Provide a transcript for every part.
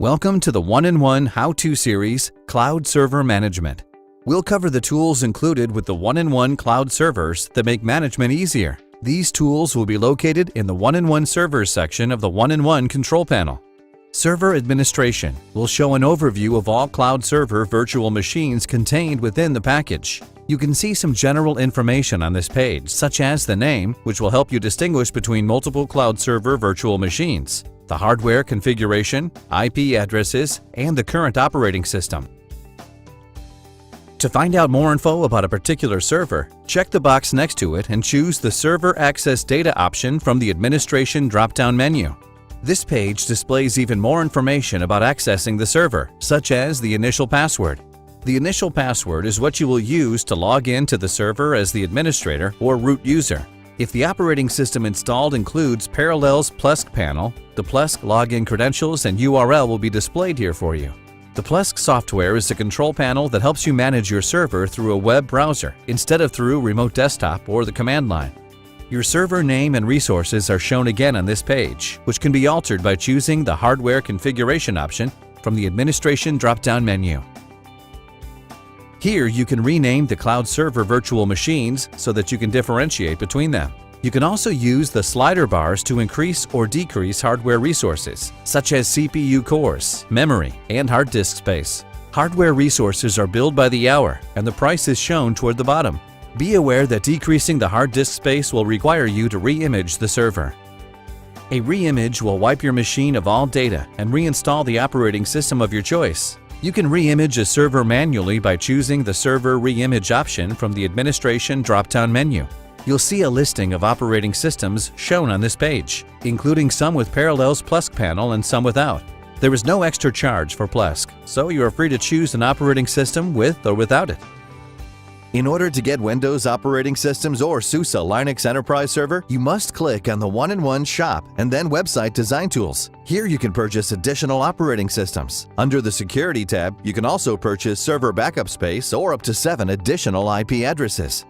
Welcome to the One-in-One How-To Series, Cloud Server Management. We'll cover the tools included with the One-in-One Cloud Servers that make management easier. These tools will be located in the One-in-One Servers section of the One-in-One Control Panel. Server Administration will show an overview of all Cloud Server virtual machines contained within the package. You can see some general information on this page, such as the name, which will help you distinguish between multiple Cloud Server virtual machines, the hardware configuration, IP addresses, and the current operating system. To find out more info about a particular server, check the box next to it and choose the Server Access Data option from the Administration drop-down menu. This page displays even more information about accessing the server, such as the initial password. The initial password is what you will use to log in to the server as the administrator or root user. If the operating system installed includes Parallels Plesk panel, the Plesk login credentials and URL will be displayed here for you. The Plesk software is a control panel that helps you manage your server through a web browser instead of through remote desktop or the command line. Your server name and resources are shown again on this page, which can be altered by choosing the Hardware Configuration option from the Administration drop-down menu. Here you can rename the Cloud Server virtual machines so that you can differentiate between them. You can also use the slider bars to increase or decrease hardware resources, such as CPU cores, memory, and hard disk space. Hardware resources are billed by the hour, and the price is shown toward the bottom. Be aware that decreasing the hard disk space will require you to re-image the server. A re-image will wipe your machine of all data and reinstall the operating system of your choice. You can re-image a server manually by choosing the Server Re-image option from the Administration drop-down menu. You'll see a listing of operating systems shown on this page, including some with Parallels Plesk panel and some without. There is no extra charge for Plesk, so you are free to choose an operating system with or without it. In order to get Windows operating systems or SUSE Linux Enterprise Server, you must click on the One-in-One Shop and then Website Design Tools. Here you can purchase additional operating systems. Under the Security tab, you can also purchase server backup space or up to 7 additional IP addresses.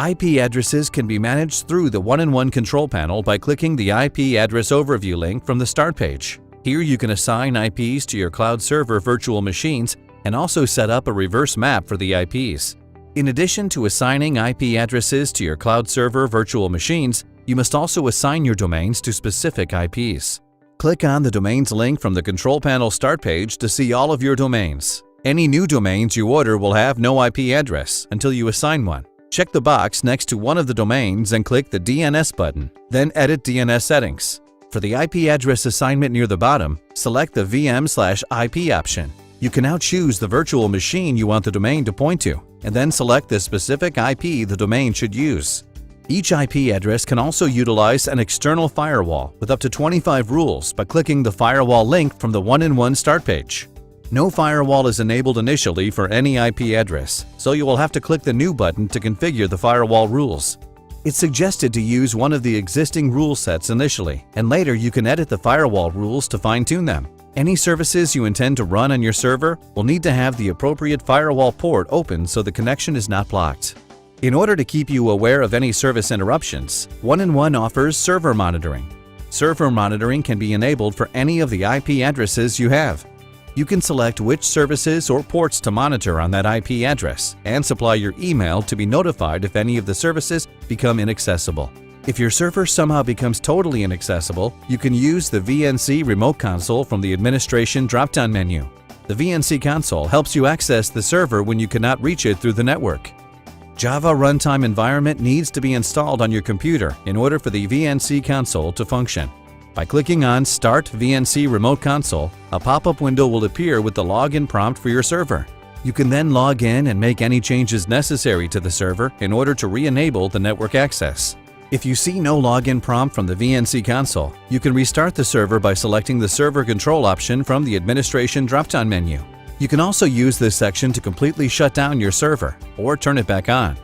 IP addresses can be managed through the One-in-One Control Panel by clicking the IP Address Overview link from the Start page. Here you can assign IPs to your Cloud Server virtual machines and also set up a reverse map for the IPs. In addition to assigning IP addresses to your Cloud Server virtual machines, you must also assign your domains to specific IPs. Click on the Domains link from the Control Panel Start page to see all of your domains. Any new domains you order will have no IP address until you assign one. Check the box next to one of the domains and click the DNS button, then Edit DNS Settings. For the IP address assignment near the bottom, select the VM/IP option. You can now choose the virtual machine you want the domain to point to, and then select the specific IP the domain should use. Each IP address can also utilize an external firewall with up to 25 rules by clicking the firewall link from the One-in-One Start page. No firewall is enabled initially for any IP address, so you will have to click the New button to configure the firewall rules. It's suggested to use one of the existing rule sets initially, and later you can edit the firewall rules to fine-tune them. Any services you intend to run on your server will need to have the appropriate firewall port open so the connection is not blocked. In order to keep you aware of any service interruptions, One-in-One offers server monitoring. Server monitoring can be enabled for any of the IP addresses you have. You can select which services or ports to monitor on that IP address and supply your email to be notified if any of the services become inaccessible. If your server somehow becomes totally inaccessible, you can use the VNC Remote Console from the Administration drop-down menu. The VNC console helps you access the server when you cannot reach it through the network. Java Runtime Environment needs to be installed on your computer in order for the VNC console to function. By clicking on Start VNC Remote Console, a pop-up window will appear with the login prompt for your server. You can then log in and make any changes necessary to the server in order to re-enable the network access. If you see no login prompt from the VNC console, you can restart the server by selecting the Server Control option from the Administration drop-down menu. You can also use this section to completely shut down your server or turn it back on.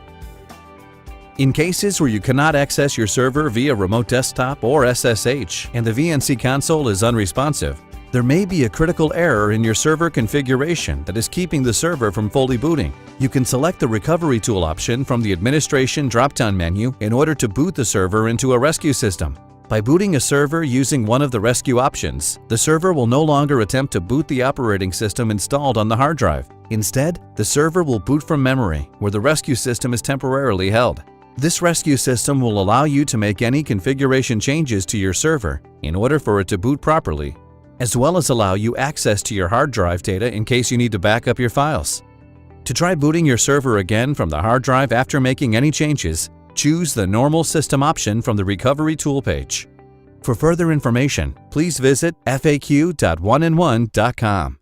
In cases where you cannot access your server via remote desktop or SSH and the VNC console is unresponsive, there may be a critical error in your server configuration that is keeping the server from fully booting. You can select the Recovery Tool option from the Administration drop-down menu in order to boot the server into a rescue system. By booting a server using one of the rescue options, the server will no longer attempt to boot the operating system installed on the hard drive. Instead, the server will boot from memory, where the rescue system is temporarily held. This rescue system will allow you to make any configuration changes to your server in order for it to boot properly, as well as allow you access to your hard drive data in case you need to back up your files. To try booting your server again from the hard drive after making any changes, choose the Normal System option from the Recovery Tool page. For further information, please visit faq.1n1.com.